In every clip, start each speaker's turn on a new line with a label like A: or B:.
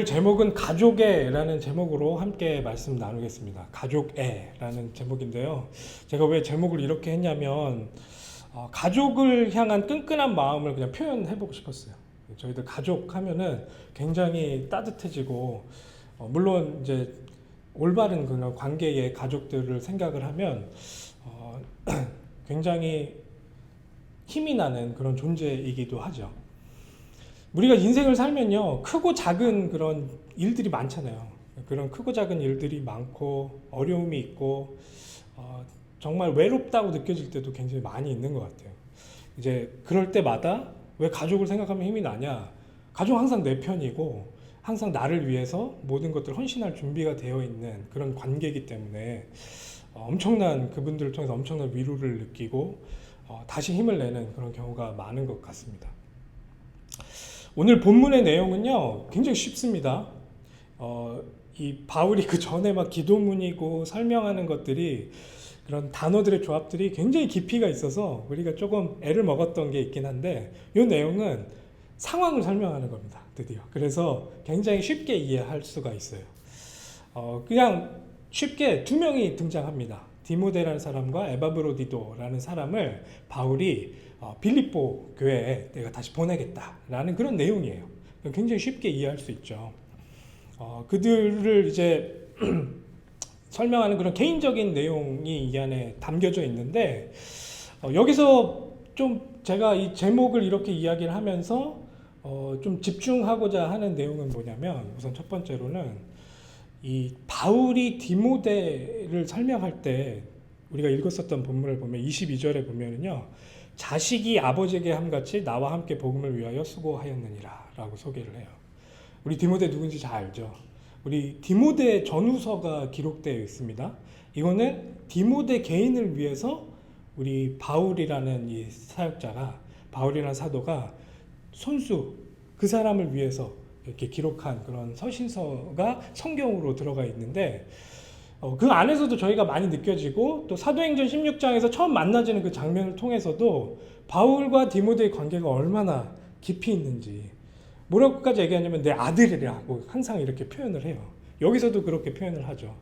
A: 오늘 제목은 가족애라는 제목으로 함께 말씀 나누겠습니다. 가족애라는 제목인데요. 제가 왜 제목을 이렇게 했냐면 가족을 향한 끈끈한 마음을 그냥 표현해보고 싶었어요. 저희들 가족 하면은 굉장히 따뜻해지고 물론 이제 올바른 그런 관계의 가족들을 생각을 하면 굉장히 힘이 나는 그런 존재이기도 하죠. 우리가 인생을 살면요, 크고 작은 그런 일들이 많잖아요. 그런 크고 작은 일들이 많고 어려움이 있고 정말 외롭다고 느껴질 때도 굉장히 많이 있는 것 같아요. 이제 그럴 때마다 왜 가족을 생각하면 힘이 나냐? 가족은 항상 내 편이고 항상 나를 위해서 모든 것들을 헌신할 준비가 되어 있는 그런 관계이기 때문에 엄청난 그분들을 통해서 엄청난 위로를 느끼고 다시 힘을 내는 그런 경우가 많은 것 같습니다. 오늘 본문의 내용은요, 굉장히 쉽습니다. 이 바울이 그 전에 막 기도문이고 설명하는 것들이 그런 단어들의 조합들이 굉장히 깊이가 있어서 우리가 조금 애를 먹었던 게 있긴 한데, 이 내용은 상황을 설명하는 겁니다. 드디어. 그래서 굉장히 쉽게 이해할 수가 있어요. 그냥 쉽게 두 명이 등장합니다. 디모데라는 사람과 에바브로디도라는 사람을 바울이 빌립보 교회에 내가 다시 보내겠다라는 그런 내용이에요. 굉장히 쉽게 이해할 수 있죠. 그들을 이제 설명하는 그런 개인적인 내용이 이 안에 담겨져 있는데, 여기서 좀 제가 이 제목을 이렇게 이야기를 하면서 좀 집중하고자 하는 내용은 뭐냐면, 우선 첫 번째로는 이 바울이 디모데를 설명할 때 우리가 읽었었던 본문을 보면 22절에 보면은요, 자식이 아버지에게 함같이 나와 함께 복음을 위하여 수고하였느니라 라고 소개를 해요. 우리 디모데 누군지 잘 알죠? 우리 디모데 전후서가 기록되어 있습니다. 이거는 디모데 개인을 위해서 우리 바울이라는 이 사역자가, 바울이라는 사도가 손수 그 사람을 위해서 이렇게 기록한 그런 서신서가 성경으로 들어가 있는데, 그 안에서도 저희가 많이 느껴지고, 또 사도행전 16장에서 처음 만나지는 그 장면을 통해서도 바울과 디모데의 관계가 얼마나 깊이 있는지, 뭐라고까지 얘기하냐면 내 아들이라고 항상 이렇게 표현을 해요. 여기서도 그렇게 표현을 하죠.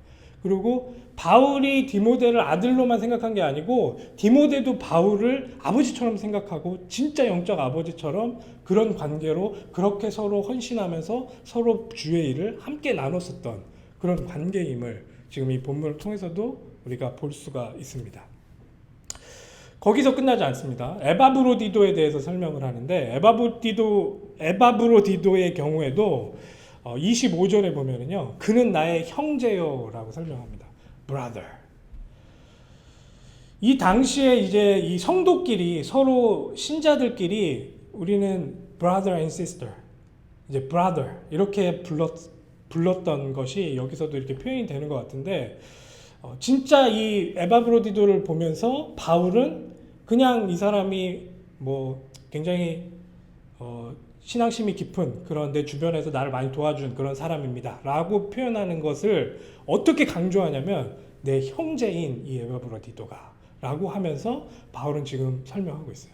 A: 그리고 바울이 디모데를 아들로만 생각한 게 아니고 디모데도 바울을 아버지처럼 생각하고 진짜 영적 아버지처럼 그런 관계로 그렇게 서로 헌신하면서 서로 주의 일을 함께 나눴었던 그런 관계임을 지금 이 본문을 통해서도 우리가 볼 수가 있습니다. 거기서 끝나지 않습니다. 에바브로디도에 대해서 설명을 하는데, 에바브로디도의 경우에도 25절에 보면은요, 그는 나의 형제요라고 설명합니다. brother. 이 당시에 이제 이 성도끼리 서로 신자들끼리 우리는 brother and sister, 이제 brother 이렇게 불렀던 것이 여기서도 이렇게 표현이 되는 것 같은데, 진짜 이 에바브로디도를 보면서 바울은 그냥 이 사람이 뭐 굉장히 신앙심이 깊은 그런 내 주변에서 나를 많이 도와준 그런 사람입니다 라고 표현하는 것을 어떻게 강조하냐면 내 형제인 이 에바브로디도가 라고 하면서 바울은 지금 설명하고 있어요.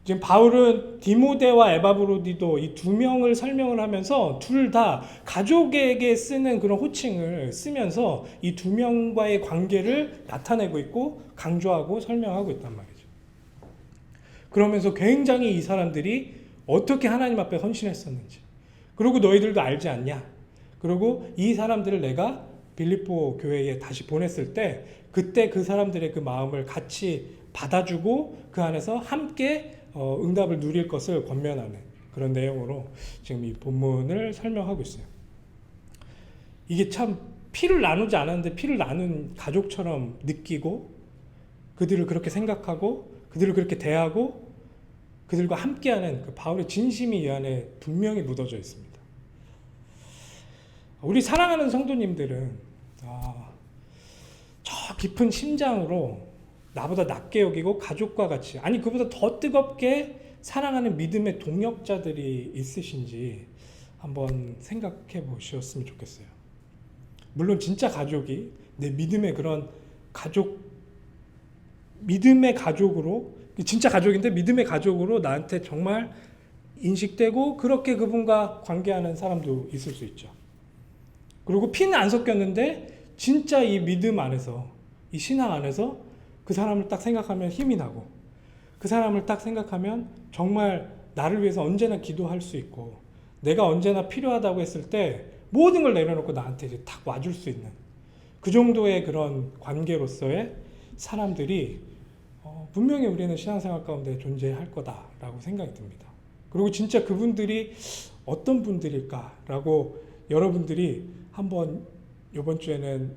A: 지금 바울은 디모데와 에바브로디도 이 두 명을 설명을 하면서 둘 다 가족에게 쓰는 그런 호칭을 쓰면서 이 두 명과의 관계를 나타내고 있고 강조하고 설명하고 있단 말이죠. 그러면서 굉장히 이 사람들이 어떻게 하나님 앞에 헌신했었는지, 그리고 너희들도 알지 않냐, 그리고 이 사람들을 내가 빌립보 교회에 다시 보냈을 때 그때 그 사람들의 그 마음을 같이 받아주고 그 안에서 함께 응답을 누릴 것을 권면하는 그런 내용으로 지금 이 본문을 설명하고 있어요. 이게 참 피를 나누지 않았는데 피를 나눈 가족처럼 느끼고, 그들을 그렇게 생각하고 그들을 그렇게 대하고 그들과 함께하는 그 바울의 진심이 이 안에 분명히 묻어져 있습니다. 우리 사랑하는 성도님들은 저 깊은 심장으로 나보다 낮게 여기고 가족과 같이, 아니 그보다 더 뜨겁게 사랑하는 믿음의 동역자들이 있으신지 한번 생각해 보셨으면 좋겠어요. 물론 진짜 가족이 내 믿음의 그런 믿음의 가족으로, 진짜 가족인데 믿음의 가족으로 나한테 정말 인식되고 그렇게 그분과 관계하는 사람도 있을 수 있죠. 그리고 피는 안 섞였는데 진짜 이 믿음 안에서, 이 신앙 안에서 그 사람을 딱 생각하면 힘이 나고, 그 사람을 딱 생각하면 정말 나를 위해서 언제나 기도할 수 있고, 내가 언제나 필요하다고 했을 때 모든 걸 내려놓고 나한테 이제 탁 와줄 수 있는 그 정도의 그런 관계로서의 사람들이 분명히 우리는 신앙생활 가운데 존재할 거다라고 생각이 듭니다. 그리고 진짜 그분들이 어떤 분들일까라고 여러분들이 한번 이번 주에는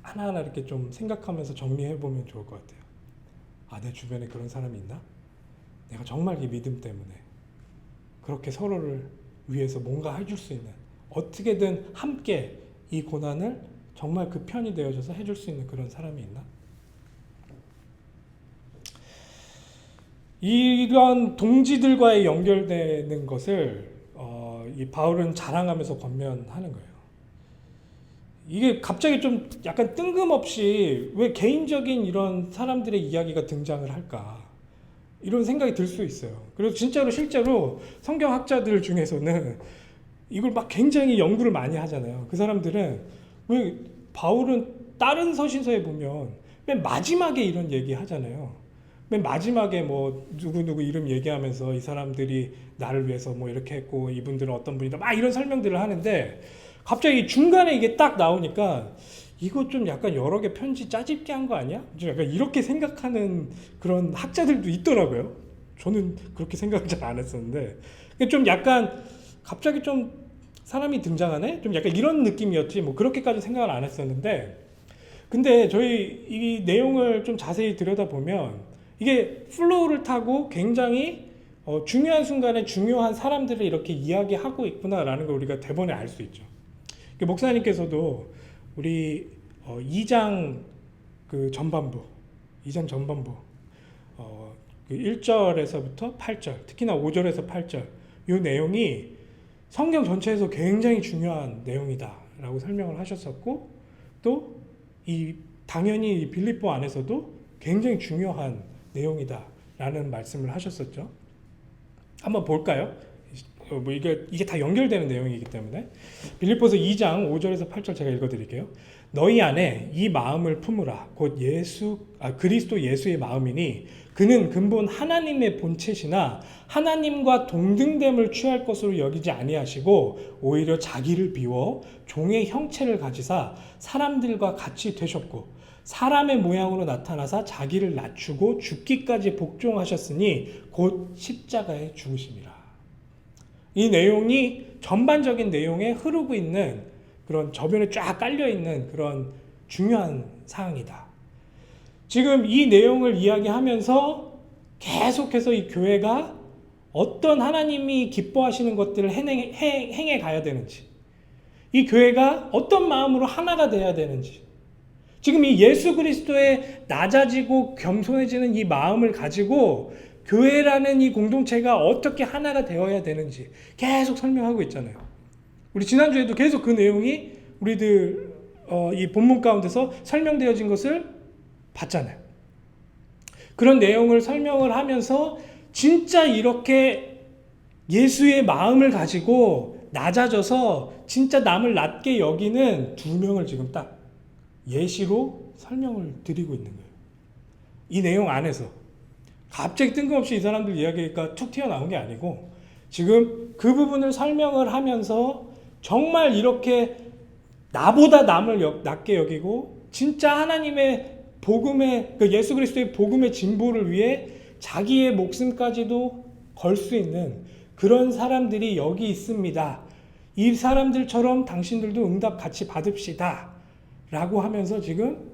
A: 하나하나 이렇게 좀 생각하면서 정리해 보면 좋을 것 같아요. 아, 내 주변에 그런 사람이 있나? 내가 정말 이 믿음 때문에 그렇게 서로를 위해서 뭔가 해줄 수 있는, 어떻게든 함께 이 고난을 정말 그 편이 되어줘서 해줄 수 있는 그런 사람이 있나? 이런 동지들과의 연결되는 것을 이 바울은 자랑하면서 권면하는 거예요. 이게 갑자기 좀 약간 뜬금없이 왜 개인적인 이런 사람들의 이야기가 등장을 할까? 이런 생각이 들 수 있어요. 그래서 진짜로 실제로 성경학자들 중에서는 이걸 막 굉장히 연구를 많이 하잖아요. 그 사람들은 왜 바울은 다른 서신서에 보면 맨 마지막에 이런 얘기 하잖아요. 맨 마지막에 뭐 누구누구 이름 얘기하면서 이 사람들이 나를 위해서 뭐 이렇게 했고 이분들은 어떤 분이다 막 이런 설명들을 하는데, 갑자기 중간에 이게 딱 나오니까 이거 좀 약간 여러 개 편지 짜집기 한 거 아니야? 좀 약간 이렇게 생각하는 그런 학자들도 있더라고요. 저는 그렇게 생각을 잘 안 했었는데, 좀 약간 갑자기 좀 사람이 등장하네? 좀 약간 이런 느낌이었지 뭐 그렇게까지 생각을 안 했었는데, 근데 저희 이 내용을 좀 자세히 들여다보면 이게 플로우를 타고 굉장히 중요한 순간에 중요한 사람들을 이렇게 이야기하고 있구나라는 걸 우리가 대번에 알 수 있죠. 목사님께서도 우리 2장 그 전반부, 2장 전반부 그 1절에서부터 8절, 특히나 5절에서 8절 이 내용이 성경 전체에서 굉장히 중요한 내용이다라고 설명을 하셨었고, 또 당연히 이 빌립보 안에서도 굉장히 중요한 내용이다라는 말씀을 하셨었죠. 한번 볼까요? 뭐 이게 다 연결되는 내용이기 때문에 빌립보서 2장 5절에서 8절 제가 읽어드릴게요. 너희 안에 이 마음을 품으라. 곧 그리스도 예수의 마음이니 그는 근본 하나님의 본체시나 하나님과 동등됨을 취할 것으로 여기지 아니하시고 오히려 자기를 비워 종의 형체를 가지사 사람들과 같이 되셨고 사람의 모양으로 나타나사 자기를 낮추고 죽기까지 복종하셨으니 곧 십자가에 죽으심이라. 이 내용이 전반적인 내용에 흐르고 있는 그런 저변에 쫙 깔려 있는 그런 중요한 사항이다. 지금 이 내용을 이야기하면서 계속해서 이 교회가 어떤 하나님이 기뻐하시는 것들을 행해 가야 되는지, 이 교회가 어떤 마음으로 하나가 돼야 되는지, 지금 이 예수 그리스도의 낮아지고 겸손해지는 이 마음을 가지고 교회라는 이 공동체가 어떻게 하나가 되어야 되는지 계속 설명하고 있잖아요. 우리 지난주에도 계속 그 내용이 우리들 이 본문 가운데서 설명되어진 것을 봤잖아요. 그런 내용을 설명을 하면서 진짜 이렇게 예수의 마음을 가지고 낮아져서 진짜 남을 낮게 여기는 두 명을 지금 딱 예시로 설명을 드리고 있는 거예요. 이 내용 안에서 갑자기 뜬금없이 이 사람들 이야기가 툭 튀어나온 게 아니고 지금 그 부분을 설명을 하면서 정말 이렇게 나보다 남을 낮게 여기고 진짜 하나님의 복음의 그 예수 그리스도의 복음의 진보를 위해 자기의 목숨까지도 걸 수 있는 그런 사람들이 여기 있습니다. 이 사람들처럼 당신들도 응답 같이 받읍시다 라고 하면서 지금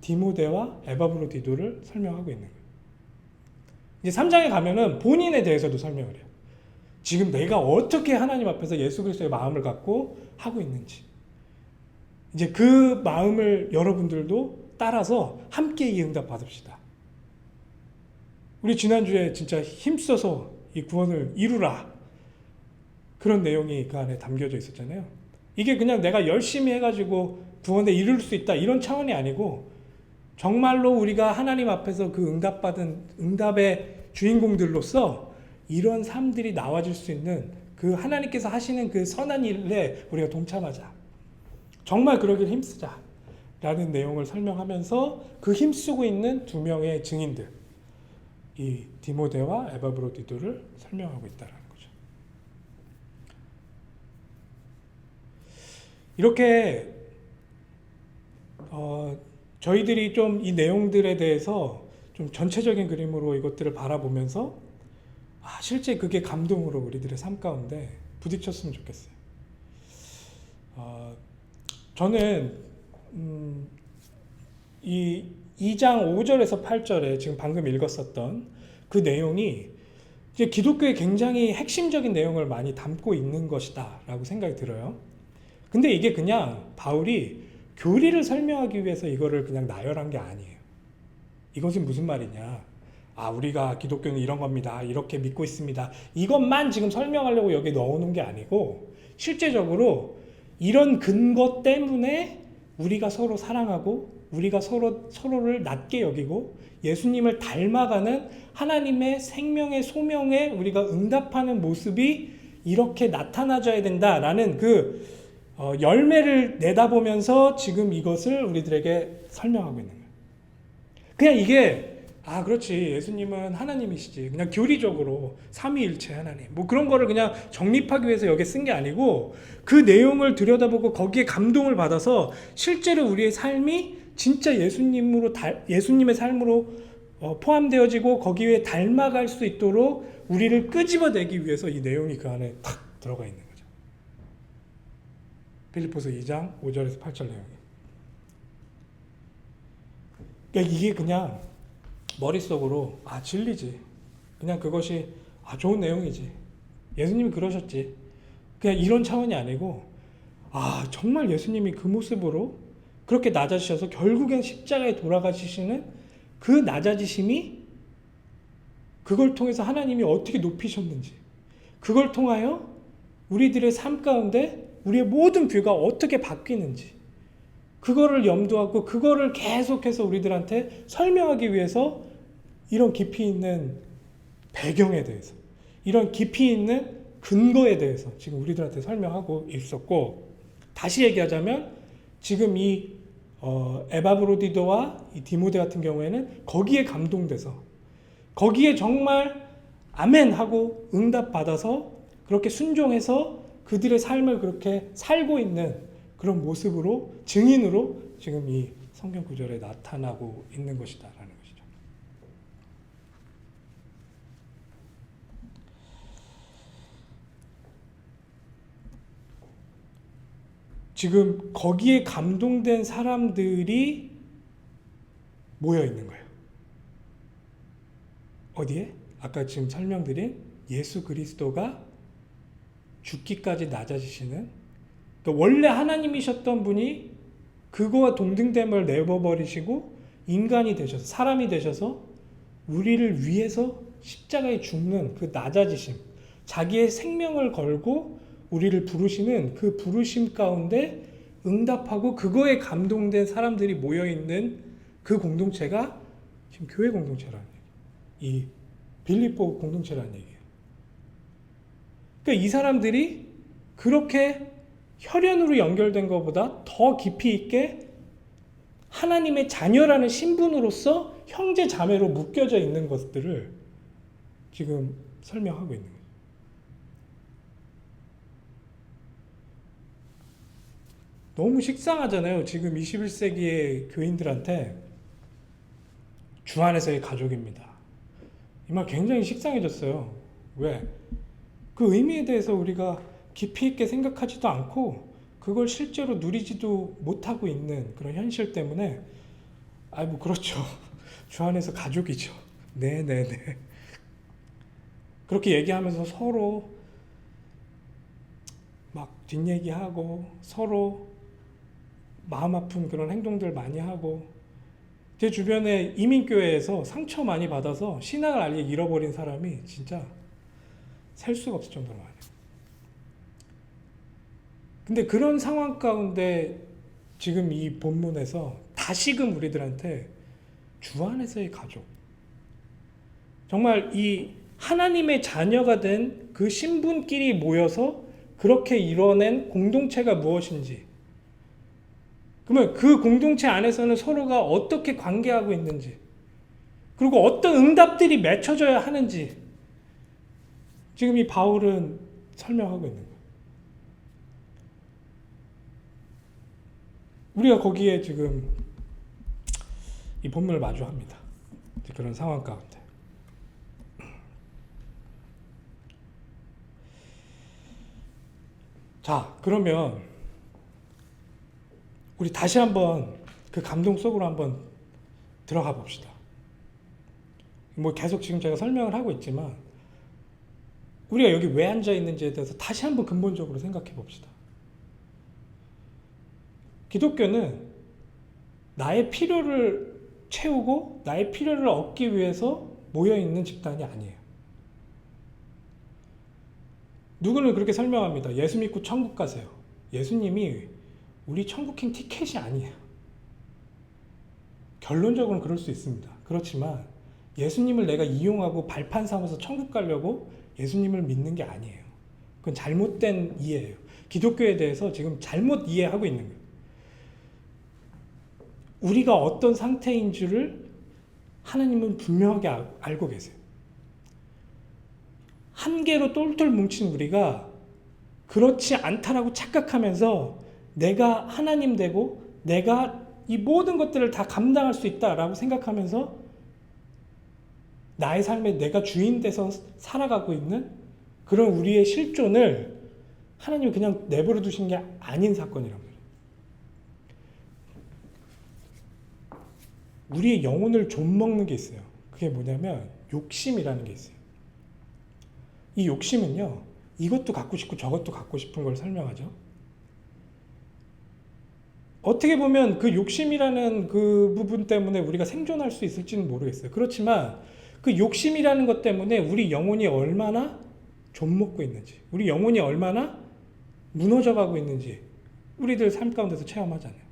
A: 디모데와 에바브로디도를 설명하고 있는 거예요. 이제 3장에 가면은 본인에 대해서도 설명을 해요. 지금 내가 어떻게 하나님 앞에서 예수 그리스도의 마음을 갖고 하고 있는지, 이제 그 마음을 여러분들도 따라서 함께 이 응답 받읍시다. 우리 지난주에 진짜 힘써서 이 구원을 이루라, 그런 내용이 그 안에 담겨져 있었잖아요. 이게 그냥 내가 열심히 해가지고 구원에 이룰 수 있다 이런 차원이 아니고 정말로 우리가 하나님 앞에서 그 응답받은 응답의 주인공들로서 이런 삶들이 나와질 수 있는 그 하나님께서 하시는 그 선한 일에 우리가 동참하자. 정말 그러길 힘쓰자. 라는 내용을 설명하면서 그 힘쓰고 있는 두 명의 증인들, 이 디모데와 에바브로디도를 설명하고 있다는 거죠. 이렇게 저희들이 좀 이 내용들에 대해서 좀 전체적인 그림으로 이것들을 바라보면서 실제 그게 감동으로 우리들의 삶 가운데 부딪혔으면 좋겠어요. 저는 이 2장 5절에서 8절에 지금 방금 읽었었던 그 내용이 이제 기독교의 굉장히 핵심적인 내용을 많이 담고 있는 것이다 라고 생각이 들어요. 근데 이게 그냥 바울이 교리를 설명하기 위해서 이거를 그냥 나열한 게 아니에요. 이것은 무슨 말이냐? 우리가 기독교는 이런 겁니다. 이렇게 믿고 있습니다. 이것만 지금 설명하려고 여기 넣어놓은 게 아니고 실제적으로 이런 근거 때문에 우리가 서로 사랑하고 우리가 서로를 낮게 여기고 예수님을 닮아가는 하나님의 생명의 소명에 우리가 응답하는 모습이 이렇게 나타나줘야 된다라는 그 열매를 내다보면서 지금 이것을 우리들에게 설명하고 있는 거예요. 그냥 이게 그렇지, 예수님은 하나님이시지, 그냥 교리적으로 삼위일체 하나님 뭐 그런 거를 그냥 정립하기 위해서 여기 쓴 게 아니고 그 내용을 들여다보고 거기에 감동을 받아서 실제로 우리의 삶이 진짜 예수님의 삶으로 포함되어지고 거기에 닮아갈 수 있도록 우리를 끄집어내기 위해서 이 내용이 그 안에 탁 들어가 있는 거죠. 빌립보서 2장 5절에서 8절 내용이. 그러니까 이게 그냥 머릿속으로 진리지, 그냥 그것이 좋은 내용이지, 예수님이 그러셨지, 그냥 이런 차원이 아니고 정말 예수님이 그 모습으로 그렇게 낮아지셔서 결국엔 십자가에 돌아가시는 그 낮아지심이 그걸 통해서 하나님이 어떻게 높이셨는지, 그걸 통하여 우리들의 삶 가운데 우리의 모든 뷰가 어떻게 바뀌는지 그거를 염두하고 그거를 계속해서 우리들한테 설명하기 위해서 이런 깊이 있는 배경에 대해서, 이런 깊이 있는 근거에 대해서 지금 우리들한테 설명하고 있었고, 다시 얘기하자면 지금 이 에바브로디도와 이 디모데 같은 경우에는 거기에 감동돼서 거기에 정말 아멘 하고 응답받아서 그렇게 순종해서 그들의 삶을 그렇게 살고 있는 그런 모습으로, 증인으로 지금 이 성경 구절에 나타나고 있는 것이다라는 것이죠. 지금 거기에 감동된 사람들이 모여 있는 거예요. 어디에? 아까 지금 설명드린 예수 그리스도가 죽기까지 낮아지시는, 그러니까 원래 하나님이셨던 분이 그거와 동등됨을 내버버리시고 인간이 되셔서, 사람이 되셔서 우리를 위해서 십자가에 죽는 그 낮아지심, 자기의 생명을 걸고 우리를 부르시는 그 부르심 가운데 응답하고 그거에 감동된 사람들이 모여있는 그 공동체가 지금 교회 공동체라는 얘기예요. 이 빌립보 공동체라는 얘기예요. 그러니까 이 사람들이 그렇게 혈연으로 연결된 것보다 더 깊이 있게 하나님의 자녀라는 신분으로서 형제 자매로 묶여져 있는 것들을 지금 설명하고 있는 거예요. 너무 식상하잖아요. 지금 21세기의 교인들한테 주 안에서의 가족입니다. 이 말 굉장히 식상해졌어요. 왜? 그 의미에 대해서 우리가 깊이 있게 생각하지도 않고 그걸 실제로 누리지도 못하고 있는 그런 현실 때문에 뭐 그렇죠. 주 안에서 가족이죠. 네네네. 그렇게 얘기하면서 서로 막 뒷얘기하고 서로 마음 아픈 그런 행동들 많이 하고, 제 주변에 이민교회에서 상처 많이 받아서 신앙을 아예 잃어버린 사람이 진짜 셀 수가 없을 정도로 많아요. 근데 그런 상황 가운데 지금 이 본문에서 다시금 우리들한테 주 안에서의 가족, 정말 이 하나님의 자녀가 된 그 신분끼리 모여서 그렇게 이뤄낸 공동체가 무엇인지, 그러면 그 공동체 안에서는 서로가 어떻게 관계하고 있는지, 그리고 어떤 응답들이 맺혀져야 하는지 지금 이 바울은 설명하고 있는 거예요. 우리가 거기에 지금 이 본문을 마주합니다. 그런 상황 가운데. 자, 그러면 우리 다시 한번 그 감동 속으로 한번 들어가 봅시다. 뭐 계속 지금 제가 설명을 하고 있지만 우리가 여기 왜 앉아 있는지에 대해서 다시 한번 근본적으로 생각해 봅시다. 기독교는 나의 필요를 채우고 나의 필요를 얻기 위해서 모여 있는 집단이 아니에요. 누구는 그렇게 설명합니다. 예수 믿고 천국 가세요. 예수님이 우리 천국행 티켓이 아니에요. 결론적으로는 그럴 수 있습니다. 그렇지만 예수님을 내가 이용하고 발판 삼아서 천국 가려고 예수님을 믿는 게 아니에요. 그건 잘못된 이해예요. 기독교에 대해서 지금 잘못 이해하고 있는 거예요. 우리가 어떤 상태인 줄을 하나님은 분명하게 알고 계세요. 한 개로 똘똘 뭉친 우리가 그렇지 않다라고 착각하면서 내가 하나님 되고 내가 이 모든 것들을 다 감당할 수 있다라고 생각하면서 나의 삶에 내가 주인 돼서 살아가고 있는 그런 우리의 실존을 하나님이 그냥 내버려 두신 게 아닌 사건이란 말이에요. 우리의 영혼을 좀먹는 게 있어요. 그게 뭐냐면 욕심이라는 게 있어요. 이 욕심은요, 이것도 갖고 싶고 저것도 갖고 싶은 걸 설명하죠. 어떻게 보면 그 욕심이라는 그 부분 때문에 우리가 생존할 수 있을지는 모르겠어요. 그렇지만 그 욕심이라는 것 때문에 우리 영혼이 얼마나 좀먹고 있는지, 우리 영혼이 얼마나 무너져가고 있는지 우리들 삶 가운데서 체험하잖아요.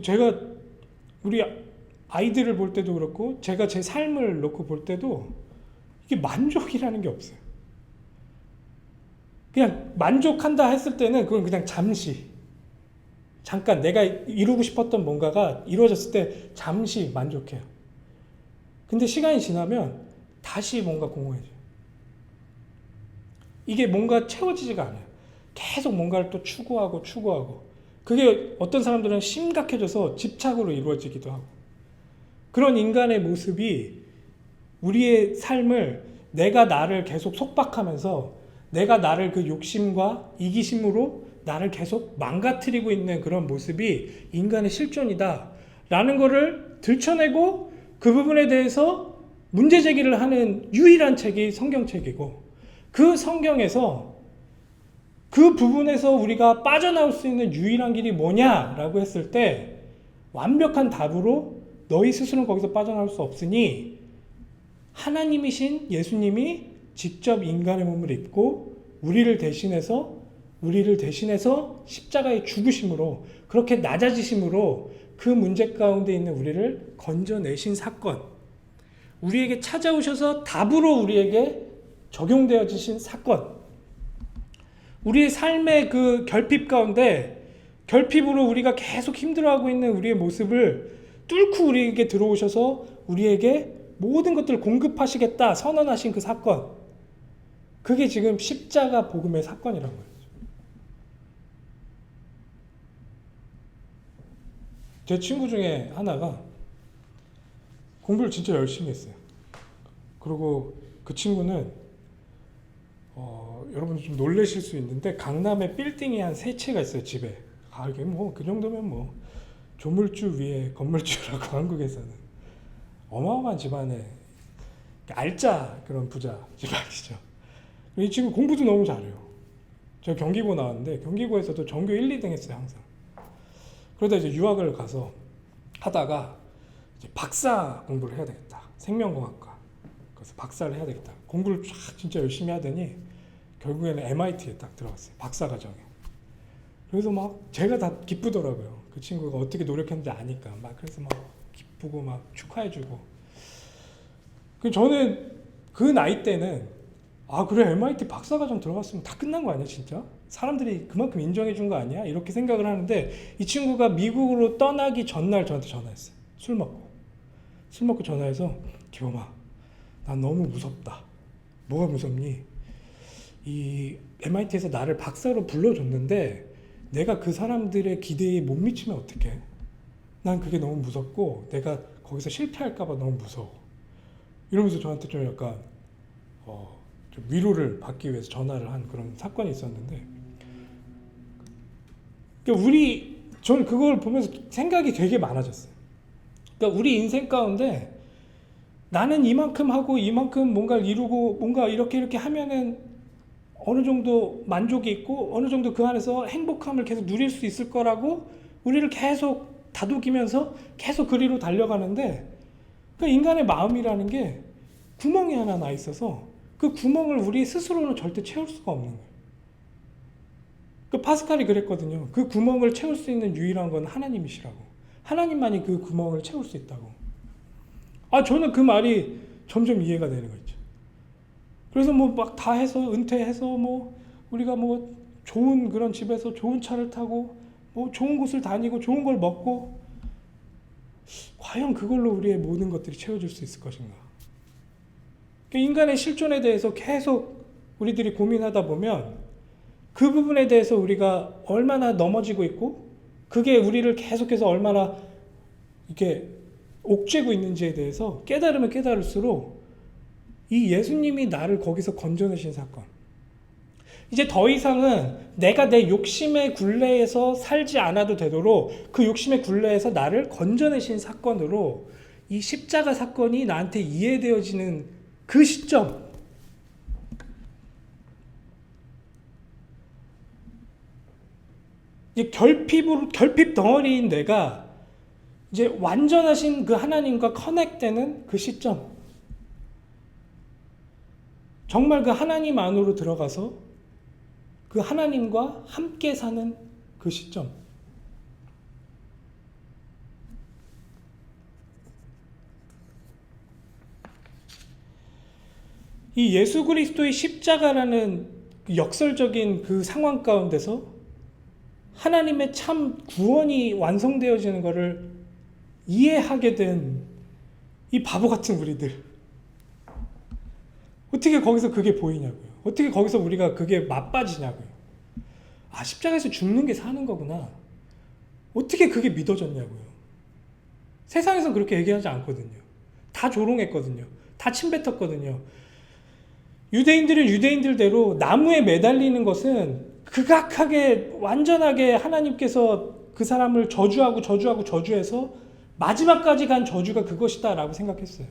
A: 제가 우리 아이들을 볼 때도 그렇고 제가 제 삶을 놓고 볼 때도 이게 만족이라는 게 없어요. 그냥 만족한다 했을 때는 그건 그냥 잠시, 잠깐 내가 이루고 싶었던 뭔가가 이루어졌을 때 잠시 만족해요. 근데 시간이 지나면 다시 뭔가 공허해져요. 이게 뭔가 채워지지가 않아요. 계속 뭔가를 또 추구하고 그게 어떤 사람들은 심각해져서 집착으로 이루어지기도 하고, 그런 인간의 모습이 우리의 삶을 내가 나를 계속 속박하면서 내가 나를 그 욕심과 이기심으로 나를 계속 망가뜨리고 있는 그런 모습이 인간의 실존이다 라는 거를 들춰내고 그 부분에 대해서 문제 제기를 하는 유일한 책이 성경책이고, 그 성경에서 그 부분에서 우리가 빠져나올 수 있는 유일한 길이 뭐냐라고 했을 때 완벽한 답으로 너희 스스로는 거기서 빠져나올 수 없으니 하나님이신 예수님이 직접 인간의 몸을 입고 우리를 대신해서 십자가에 죽으심으로, 그렇게 낮아지심으로 그 문제 가운데 있는 우리를 건져내신 사건, 우리에게 찾아오셔서 답으로 우리에게 적용되어지신 사건, 우리의 삶의 그 결핍 가운데 결핍으로 우리가 계속 힘들어하고 있는 우리의 모습을 뚫고 우리에게 들어오셔서 우리에게 모든 것들을 공급하시겠다 선언하신 그 사건, 그게 지금 십자가 복음의 사건이란 거예요. 제 친구 중에 하나가 공부를 진짜 열심히 했어요. 그리고 그 친구는 여러분 좀 놀라실 수 있는데 강남에 빌딩이 한 3채가 있어요, 집에. 이게 뭐 그 정도면 뭐 조물주 위에 건물주라고 한국에서는 어마어마한 집안에 알짜 그런 부자 집안이죠. 이 친구 공부도 너무 잘해요. 저 경기고 나왔는데 경기고에서도 전교 1, 2등 했어요, 항상. 그러다 이제 유학을 가서 하다가 이제 박사 공부를 해야 되겠다. 생명공학과. 그래서 박사를 해야 되겠다. 공부를 쫙 진짜 열심히 하더니 결국에는 MIT에 딱 들어갔어요. 박사 과정에. 그래서 막 제가 다 기쁘더라고요. 그 친구가 어떻게 노력했는지 아니까 막 그래서 막 기쁘고 막 축하해주고. 그 저는 그 나이 때는 아 그래 MIT 박사과정 들어갔으면 다 끝난 거 아니야 진짜? 사람들이 그만큼 인정해 준 거 아니야? 이렇게 생각을 하는데 이 친구가 미국으로 떠나기 전날 저한테 전화했어요. 술 먹고 전화해서 기범아 난 너무 무섭다. 뭐가 무섭니? 이 MIT에서 나를 박사로 불러줬는데 내가 그 사람들의 기대에 못 미치면 어떡해? 난 그게 너무 무섭고 내가 거기서 실패할까 봐 너무 무서워. 이러면서 저한테 좀 약간 좀 위로를 받기 위해서 전화를 한 그런 사건이 있었는데 그러니까 저는 그걸 보면서 생각이 되게 많아졌어요. 그러니까 우리 인생 가운데 나는 이만큼 하고 이만큼 뭔가를 이루고 뭔가 이렇게 하면은 어느 정도 만족이 있고 어느 정도 그 안에서 행복함을 계속 누릴 수 있을 거라고 우리를 계속 다독이면서 계속 그리로 달려가는데 그 인간의 마음이라는 게 구멍이 하나 나 있어서 그 구멍을 우리 스스로는 절대 채울 수가 없는 거예요. 그 파스칼이 그랬거든요. 그 구멍을 채울 수 있는 유일한 건 하나님이시라고. 하나님만이 그 구멍을 채울 수 있다고. 저는 그 말이 점점 이해가 되는 거 있죠. 그래서 뭐 막 다 해서 은퇴해서 뭐 우리가 뭐 좋은 그런 집에서 좋은 차를 타고 뭐 좋은 곳을 다니고 좋은 걸 먹고 과연 그걸로 우리의 모든 것들이 채워질 수 있을 것인가? 인간의 실존에 대해서 계속 우리들이 고민하다 보면 그 부분에 대해서 우리가 얼마나 넘어지고 있고 그게 우리를 계속해서 얼마나 이렇게 옥죄고 있는지에 대해서 깨달으면 깨달을수록 이 예수님이 나를 거기서 건져내신 사건, 이제 더 이상은 내가 내 욕심의 굴레에서 살지 않아도 되도록 그 욕심의 굴레에서 나를 건져내신 사건으로 이 십자가 사건이 나한테 이해되어지는 그 시점, 이제 결핍 덩어리인 내가 이제 완전하신 그 하나님과 커넥되는 그 시점, 정말 그 하나님 안으로 들어가서 그 하나님과 함께 사는 그 시점. 이 예수 그리스도의 십자가라는 역설적인 그 상황 가운데서 하나님의 참 구원이 완성되어지는 것을 이해하게 된 이 바보 같은 우리들. 어떻게 거기서 그게 보이냐고요. 어떻게 거기서 우리가 그게 맛빠지냐고요. 십자가에서 죽는 게 사는 거구나. 어떻게 그게 믿어졌냐고요. 세상에서 그렇게 얘기하지 않거든요. 다 조롱했거든요. 다 침뱉었거든요. 유대인들은 유대인들대로 나무에 매달리는 것은 극악하게 완전하게 하나님께서 그 사람을 저주해서 마지막까지 간 저주가 그것이다 라고 생각했어요.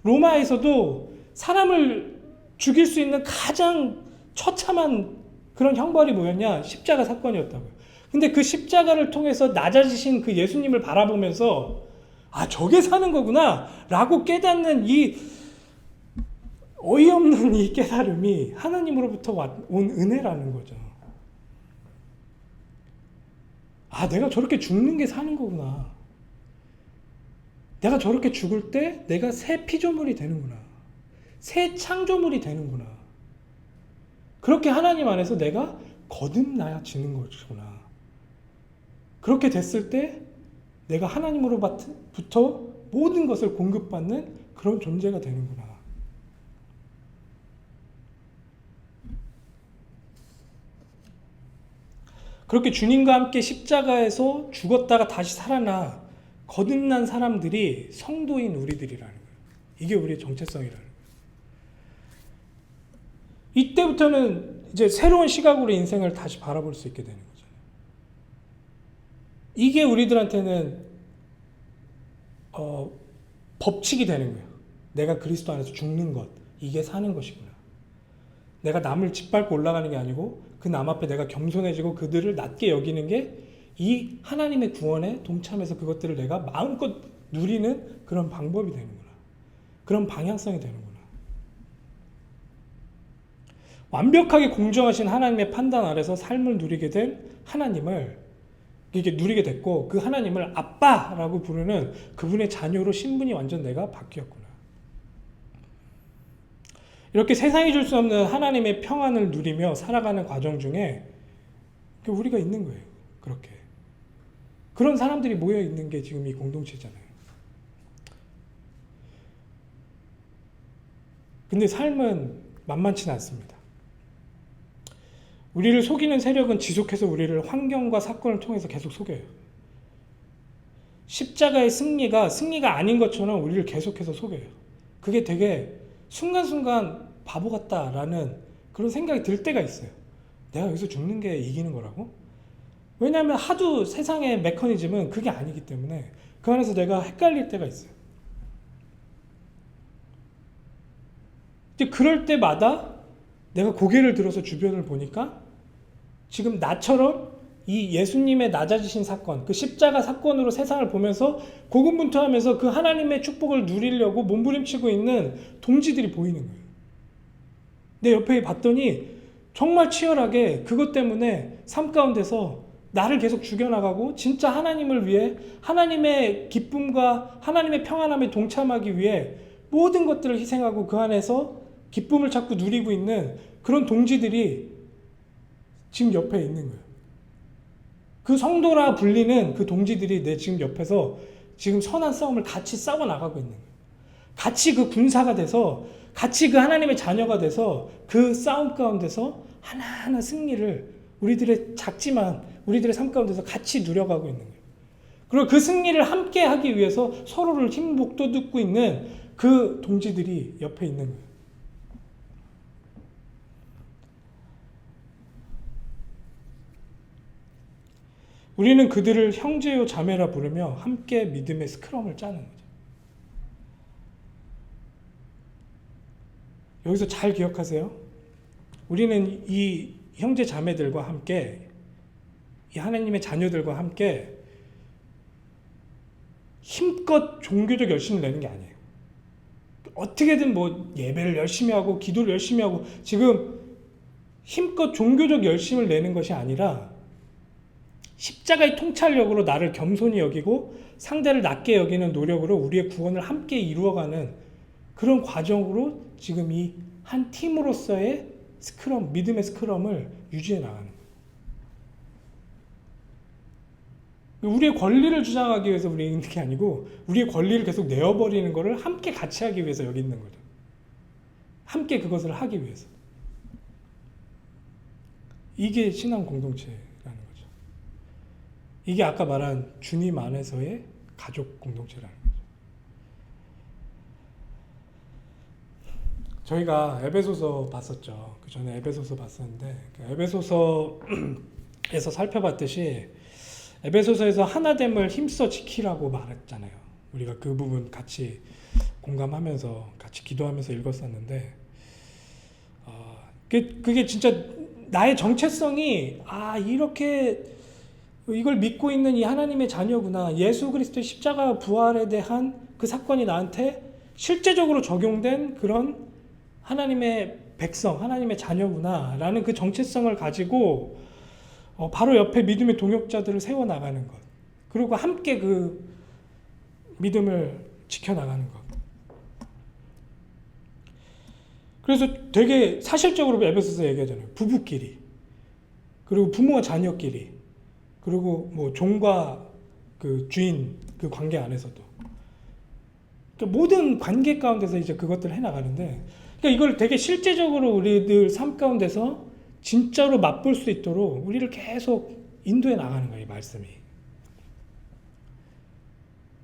A: 로마에서도 사람을 죽일 수 있는 가장 처참한 그런 형벌이 뭐였냐? 십자가 사건이었다고요. 근데 그 십자가를 통해서 낮아지신 그 예수님을 바라보면서 저게 사는 거구나 라고 깨닫는 이 어이없는 이 깨달음이 하나님으로부터 온 은혜라는 거죠. 내가 저렇게 죽는 게 사는 거구나. 내가 저렇게 죽을 때 내가 새 피조물이 되는구나. 새 창조물이 되는구나. 그렇게 하나님 안에서 내가 거듭나지는 것이구나. 그렇게 됐을 때 내가 하나님으로부터 모든 것을 공급받는 그런 존재가 되는구나. 그렇게 주님과 함께 십자가에서 죽었다가 다시 살아나 거듭난 사람들이 성도인 우리들이라는 거예요. 이게 우리의 정체성이라는 거예요. 이때부터는 이제 새로운 시각으로 인생을 다시 바라볼 수 있게 되는 거잖아요. 이게 우리들한테는 법칙이 되는 거예요. 내가 그리스도 안에서 죽는 것, 이게 사는 것이구나. 내가 남을 짓밟고 올라가는 게 아니고 그 남 앞에 내가 겸손해지고 그들을 낮게 여기는 게 이 하나님의 구원에 동참해서 그것들을 내가 마음껏 누리는 그런 방법이 되는구나. 그런 방향성이 되는구나. 완벽하게 공정하신 하나님의 판단 아래서 삶을 누리게 된 하나님을 이렇게 누리게 됐고, 그 하나님을 아빠라고 부르는 그분의 자녀로 신분이 완전 내가 바뀌었구나. 이렇게 세상이 줄 수 없는 하나님의 평안을 누리며 살아가는 과정 중에 우리가 있는 거예요. 그렇게. 그런 사람들이 모여 있는 게 지금 이 공동체잖아요. 근데 삶은 만만치는 않습니다. 우리를 속이는 세력은 지속해서 우리를 환경과 사건을 통해서 계속 속여요. 십자가의 승리가 아닌 것처럼 우리를 계속해서 속여요. 그게 되게 순간순간 바보 같다라는 그런 생각이 들 때가 있어요. 내가 여기서 죽는 게 이기는 거라고? 왜냐하면 하도 세상의 메커니즘은 그게 아니기 때문에 그 안에서 내가 헷갈릴 때가 있어요. 근데 그럴 때마다 내가 고개를 들어서 주변을 보니까 지금 나처럼 이 예수님의 낮아지신 사건, 그 십자가 사건으로 세상을 보면서 고군분투하면서 그 하나님의 축복을 누리려고 몸부림치고 있는 동지들이 보이는 거예요. 내 옆에 봤더니 정말 치열하게 그것 때문에 삶 가운데서 나를 계속 죽여나가고 진짜 하나님을 위해 하나님의 기쁨과 하나님의 평안함에 동참하기 위해 모든 것들을 희생하고 그 안에서 기쁨을 찾고 누리고 있는 그런 동지들이 지금 옆에 있는 거예요. 그 성도라 불리는 그 동지들이 내 지금 옆에서 지금 선한 싸움을 같이 싸워 나가고 있는 거예요. 같이 그 군사가 돼서 같이 그 하나님의 자녀가 돼서 그 싸움 가운데서 하나하나 승리를 우리들의 작지만 우리들의 삶 가운데서 같이 누려가고 있는 거예요. 그리고 그 승리를 함께 하기 위해서 서로를 힘복도 듣고 있는 그 동지들이 옆에 있는 거예요. 우리는 그들을 형제요 자매라 부르며 함께 믿음의 스크럼을 짜는 거죠. 여기서 잘 기억하세요. 우리는 이 형제 자매들과 함께 이 하나님의 자녀들과 함께 힘껏 종교적 열심을 내는 게 아니에요. 어떻게든 뭐 예배를 열심히 하고 기도를 열심히 하고 지금 힘껏 종교적 열심을 내는 것이 아니라 십자가의 통찰력으로 나를 겸손히 여기고 상대를 낮게 여기는 노력으로 우리의 구원을 함께 이루어가는 그런 과정으로 지금 이 한 팀으로서의 스크럼, 믿음의 스크럼을 유지해 나가는 거예요. 우리의 권리를 주장하기 위해서 우리 있는 게 아니고 우리의 권리를 계속 내어버리는 것을 함께 같이 하기 위해서 여기 있는 거죠. 함께 그것을 하기 위해서. 이게 신앙 공동체라는 거죠. 이게 아까 말한 주님 안에서의 가족 공동체라는 거죠. 저희가 에베소서 봤었죠. 그 전에 에베소서 봤었는데 에베소서에서 살펴봤듯이 에베소서에서 하나됨을 힘써 지키라고 말했잖아요. 우리가 그 부분 같이 공감하면서 같이 기도하면서 읽었었는데 그게 진짜 나의 정체성이 이렇게 이걸 믿고 있는 이 하나님의 자녀구나. 예수 그리스도의 십자가 부활에 대한 그 사건이 나한테 실제적으로 적용된 그런 하나님의 백성, 하나님의 자녀구나 라는 그 정체성을 가지고 바로 옆에 믿음의 동역자들을 세워나가는 것, 그리고 함께 그 믿음을 지켜나가는 것. 그래서 되게 사실적으로 에베소서 얘기하잖아요. 부부끼리, 그리고 부모와 자녀끼리, 그리고 뭐 종과 그 주인 그 관계 안에서도, 그러니까 모든 관계 가운데서 이제 그것들을 해나가는데, 그러니까 이걸 되게 실제적으로 우리들 삶 가운데서 진짜로 맛볼 수 있도록 우리를 계속 인도해 나가는 거예요, 이 말씀이.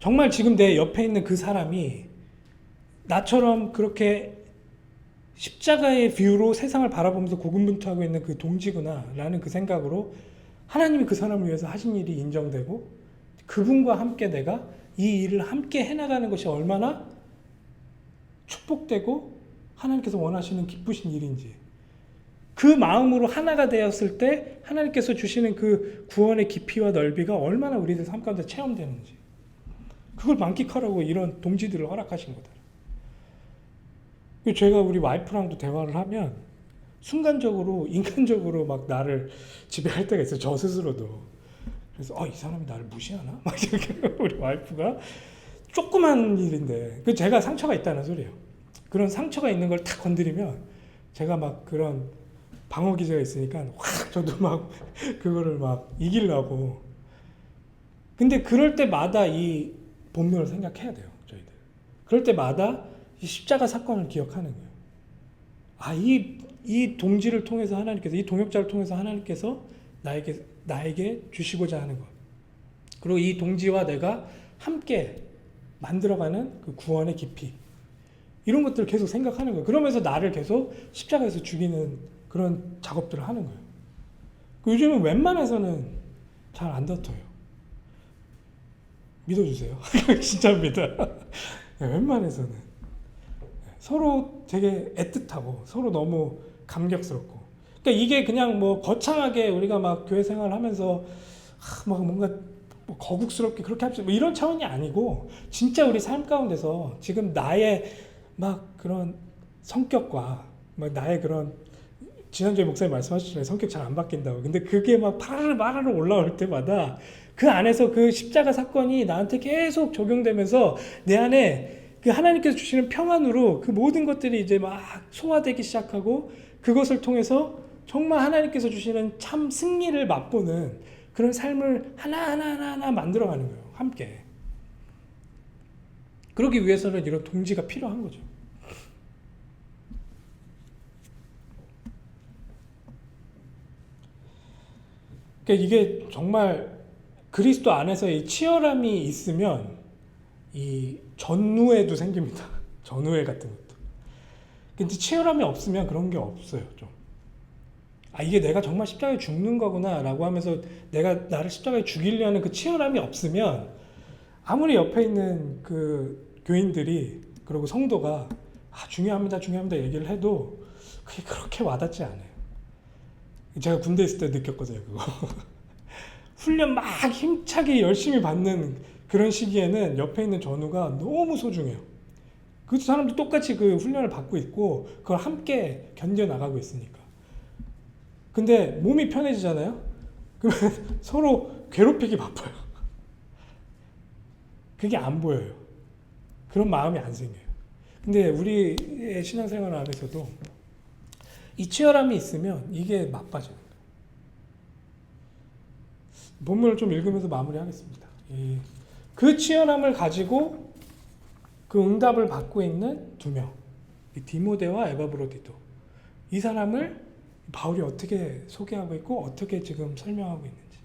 A: 정말 지금 내 옆에 있는 그 사람이 나처럼 그렇게 십자가의 뷰로 세상을 바라보면서 고군분투하고 있는 그 동지구나 라는 그 생각으로 하나님이 그 사람을 위해서 하신 일이 인정되고 그분과 함께 내가 이 일을 함께 해나가는 것이 얼마나 축복되고 하나님께서 원하시는 기쁘신 일인지, 그 마음으로 하나가 되었을 때 하나님께서 주시는 그 구원의 깊이와 넓이가 얼마나 우리들 삶 가운데 체험되는지, 그걸 만끽하라고 이런 동지들을 허락하신 거다. 제가 우리 와이프랑도 대화를 하면 순간적으로 인간적으로 막 나를 지배할 때가 있어요. 저 스스로도. 그래서 이 사람이 나를 무시하나? 막 이렇게 우리 와이프가 조그만 일인데 그 제가 상처가 있다는 소리예요. 그런 상처가 있는 걸 탁 건드리면 제가 막 그런 방어 기제가 있으니까 확 저도 막 그거를 막 이기려고. 근데 그럴 때마다 이 본문을 생각해야 돼요, 저희들. 그럴 때마다 이 십자가 사건을 기억하는 거예요. 이 동지를 통해서 하나님께서, 이 동역자를 통해서 하나님께서 나에게 주시고자 하는 것. 그리고 이 동지와 내가 함께 만들어가는 그 구원의 깊이. 이런 것들을 계속 생각하는 거예요. 그러면서 나를 계속 십자가에서 죽이는 그런 작업들을 하는 거예요. 요즘은 웬만해서는 잘 안 다퉈요. 믿어주세요. 진짜입니다. 웬만해서는. 서로 되게 애틋하고 서로 너무 감격스럽고. 그러니까 이게 그냥 뭐 거창하게 우리가 막 교회 생활을 하면서 막 뭔가 뭐 거국스럽게 그렇게 합시다. 뭐 이런 차원이 아니고 진짜 우리 삶 가운데서 지금 나의 막 그런 성격과 막 나의 그런 지난주에 목사님 말씀하셨잖아요. 성격 잘 안 바뀐다고. 근데 그게 막 파라르 올라올 때마다 그 안에서 그 십자가 사건이 나한테 계속 적용되면서 내 안에 그 하나님께서 주시는 평안으로 그 모든 것들이 이제 막 소화되기 시작하고 그것을 통해서 정말 하나님께서 주시는 참 승리를 맛보는 그런 삶을 하나하나 만들어가는 거예요. 함께. 그러기 위해서는 이런 동지가 필요한 거죠. 그러니까 이게 정말 그리스도 안에서 이 치열함이 있으면 이 전우애도 생깁니다. 전우애 같은 것도. 근데 치열함이 없으면 그런 게 없어요. 좀. 이게 내가 정말 십자가에 죽는 거구나 라고 하면서 내가 나를 십자가에 죽이려는 그 치열함이 없으면 아무리 옆에 있는 그 교인들이 그리고 성도가 중요합니다 얘기를 해도 그게 그렇게 와닿지 않아요. 제가 군대 있을 때 느꼈거든요, 그거. 훈련 막 힘차게 열심히 받는 그런 시기에는 옆에 있는 전우가 너무 소중해요. 그 사람도 똑같이 그 훈련을 받고 있고 그걸 함께 견뎌나가고 있으니까. 근데 몸이 편해지잖아요? 그러면 서로 괴롭히기 바빠요. 그게 안 보여요. 그런 마음이 안 생겨요. 근데 우리의 신앙생활 안에서도 이 치열함이 있으면 이게 맛봐져요. 본문을 좀 읽으면서 마무리하겠습니다. 그 치열함을 가지고 그 응답을 받고 있는 두 명, 디모데와 에바브로디도. 이 사람을 바울이 어떻게 소개하고 있고 어떻게 지금 설명하고 있는지.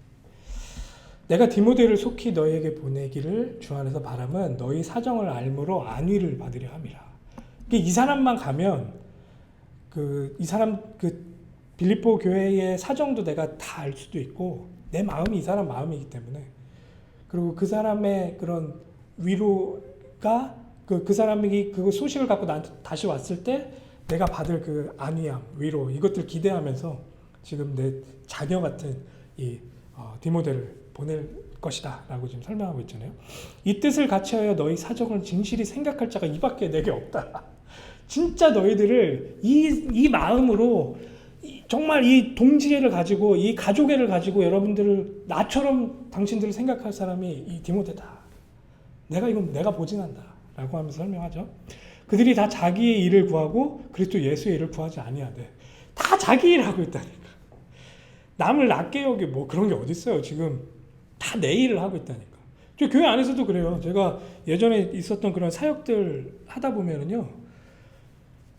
A: 내가 디모데를 속히 너희에게 보내기를 주 안에서 바람은 너희 사정을 알므로 안위를 받으려 함이라. 이 사람만 가면 이 사람 빌립보 교회의 사정도 내가 다 알 수도 있고 내 마음이 이 사람 마음이기 때문에, 그리고 그 사람의 그런 위로가 그 사람이 그 소식을 갖고 나한테 다시 왔을 때 내가 받을 그 안위함, 위로, 이것들 기대하면서 지금 내 자녀 같은 이 디모데를 보낼 것이다 라고 지금 설명하고 있잖아요. 이 뜻을 같이하여 너희 사정을 진실이 생각할 자가 이밖에 내게 없다. 진짜 너희들을 이 마음으로 정말 이 동지애를 가지고 이 가족애를 가지고 여러분들을 나처럼 당신들을 생각할 사람이 이 디모데다. 내가 보증한다 라고 하면서 설명하죠. 그들이 다 자기의 일을 구하고 그리스도 예수의 일을 구하지 아니하되. 다 자기 일을 하고 있다니까. 남을 낮게 여기 뭐 그런 게 어디 있어요. 지금 다 내 일을 하고 있다니까. 저 교회 안에서도 그래요. 제가 예전에 있었던 그런 사역들 하다 보면은요,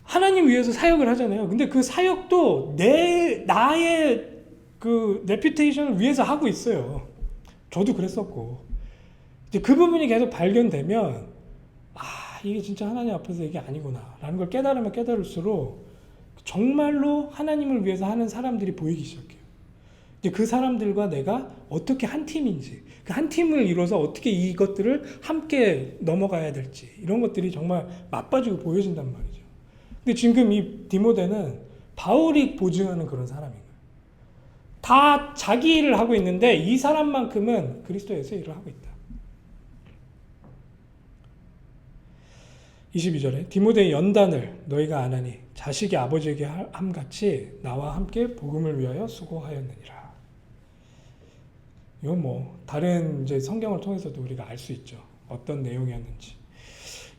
A: 하나님 위해서 사역을 하잖아요. 근데 그 사역도 나의 그 레퓨테이션을 위해서 하고 있어요. 저도 그랬었고. 이제 그 부분이 계속 발견되면 이게 진짜 하나님 앞에서 이게 아니구나 라는 걸 깨달으면 깨달을수록 정말로 하나님을 위해서 하는 사람들이 보이기 시작해요. 이제 그 사람들과 내가 어떻게 한 팀인지, 그 한 팀을 이뤄서 어떻게 이것들을 함께 넘어가야 될지, 이런 것들이 정말 맛봐지고 보여진단 말이죠. 근데 지금 이 디모데는 바울이 보증하는 그런 사람인 거예요. 다 자기 일을 하고 있는데 이 사람만큼은 그리스도 예수의 일을 하고 있다. 22절에 디모데의 연단을 너희가 안 하니 자식이 아버지에게 함같이 나와 함께 복음을 위하여 수고하였느니라. 이건 뭐 다른 이제 성경을 통해서도 우리가 알 수 있죠. 어떤 내용이었는지.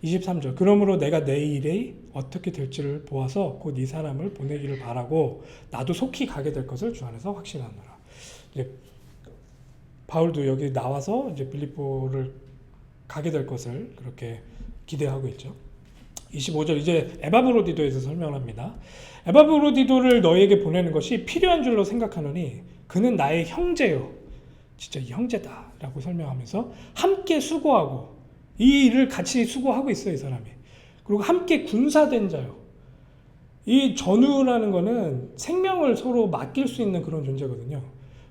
A: 23절 그러므로 내가 내 일이 어떻게 될지를 보아서 곧 이 사람을 보내기를 바라고 나도 속히 가게 될 것을 주 안에서 확신하노라. 이제 바울도 여기 나와서 이제 빌립보를 가게 될 것을 그렇게 기대하고 있죠. 25절 이제 에바브로디도에서 설명을 합니다. 에바브로디도를 너희에게 보내는 것이 필요한 줄로 생각하노니 그는 나의 형제요. 진짜 형제다 라고 설명하면서 함께 수고하고 이 일을 같이 수고하고 있어요. 이 사람이. 그리고 함께 군사된 자요. 이 전우라는 거는 생명을 서로 맡길 수 있는 그런 존재거든요.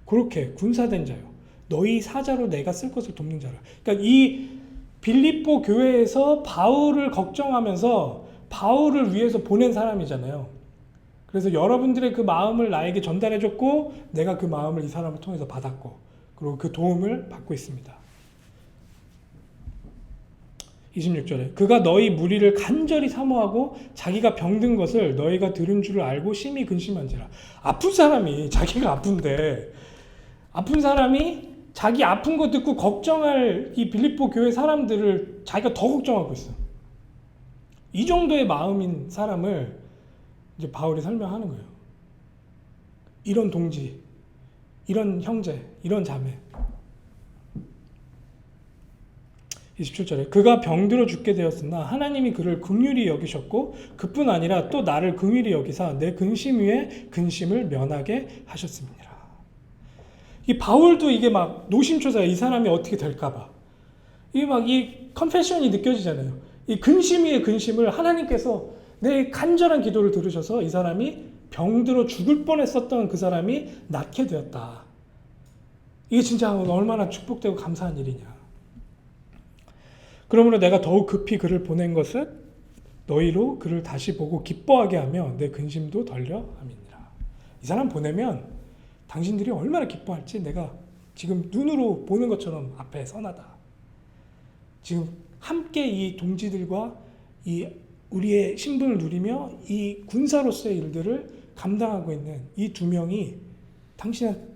A: 그렇게 군사된 자요. 너희 사자로 내가 쓸 것을 돕는 자라. 그러니까 이 빌립보 교회에서 바울을 걱정하면서 바울을 위해서 보낸 사람이잖아요. 그래서 여러분들의 그 마음을 나에게 전달해줬고 내가 그 마음을 이 사람을 통해서 받았고 그리고 그 도움을 받고 있습니다. 26절에 그가 너희 무리를 간절히 사모하고 자기가 병든 것을 너희가 들은 줄을 알고 심히 근심한지라. 아픈 사람이 자기가 아픈데 아픈 사람이 자기 아픈 거 듣고 걱정할 이 빌립보 교회 사람들을 자기가 더 걱정하고 있어. 이 정도의 마음인 사람을 이제 바울이 설명하는 거예요. 이런 동지, 이런 형제, 이런 자매. 27절에 그가 병들어 죽게 되었으나 하나님이 그를 긍휼히 여기셨고 그뿐 아니라 또 나를 긍휼히 여기사 내 근심 위에 근심을 면하게 하셨습니다. 이 바울도 이게 막 노심초사야. 이 사람이 어떻게 될까봐. 이게 막 이 컨페션이 느껴지잖아요. 이 근심 위에 근심을 하나님께서 내 간절한 기도를 들으셔서 이 사람이 병들어 죽을 뻔했었던 그 사람이 낫게 되었다. 이게 진짜 얼마나 축복되고 감사한 일이냐. 그러므로 내가 더욱 급히 그를 보낸 것은 너희로 그를 다시 보고 기뻐하게 하며 내 근심도 덜려 함이니라. 이 사람 보내면 당신들이 얼마나 기뻐할지 내가 지금 눈으로 보는 것처럼 앞에 선하다. 지금 함께 이 동지들과 이 우리의 신분을 누리며 이 군사로서의 일들을 감당하고 있는 이 두 명이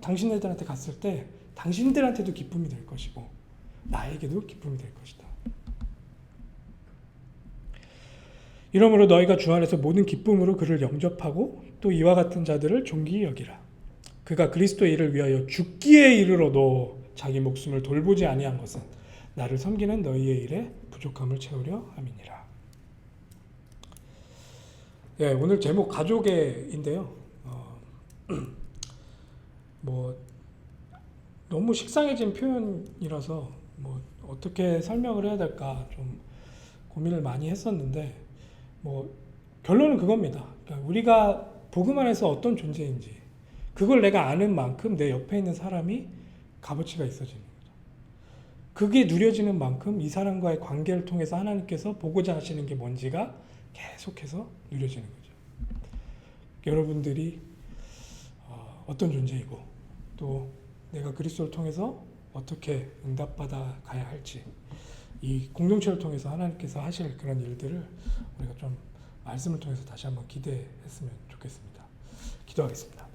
A: 당신들한테 갔을 때 당신들한테도 기쁨이 될 것이고 나에게도 기쁨이 될 것이다. 이러므로 너희가 주 안에서 모든 기쁨으로 그를 영접하고 또 이와 같은 자들을 존귀히 여기라. 그가 그리스도의 일을 위하여 죽기에 이르러도 자기 목숨을 돌보지 아니한 것은 나를 섬기는 너희의 일에 부족함을 채우려 함이니라. 예, 오늘 제목 가족애인데요. 뭐 너무 식상해진 표현이라서 뭐 어떻게 설명을 해야 될까 좀 고민을 많이 했었는데 뭐 결론은 그겁니다. 그러니까 우리가 복음 안에서 어떤 존재인지 그걸 내가 아는 만큼 내 옆에 있는 사람이 값어치가 있어지는 거죠. 그게 누려지는 만큼 이 사람과의 관계를 통해서 하나님께서 보고자 하시는 게 뭔지가 계속해서 누려지는 거죠. 여러분들이 어떤 존재이고 또 내가 그리스도를 통해서 어떻게 응답받아 가야 할지 이 공동체를 통해서 하나님께서 하실 그런 일들을 우리가 좀 말씀을 통해서 다시 한번 기대했으면 좋겠습니다. 기도하겠습니다.